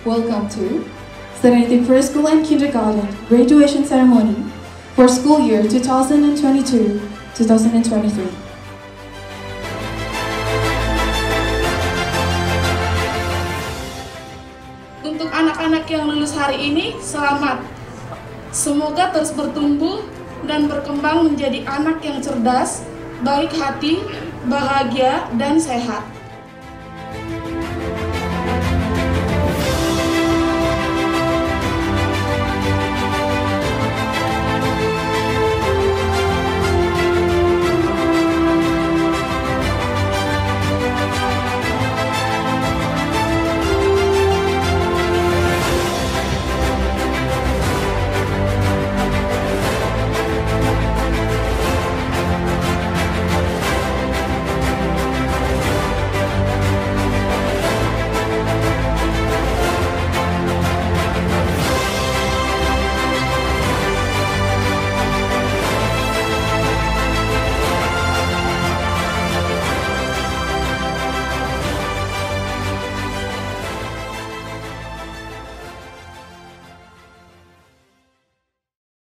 Welcome to Serenity Preschool and Kindergarten Graduation Ceremony for school year 2022-2023. Untuk anak-anak yang lulus hari ini, selamat. Semoga terus bertumbuh dan berkembang menjadi anak yang cerdas, baik hati, bahagia, dan sehat.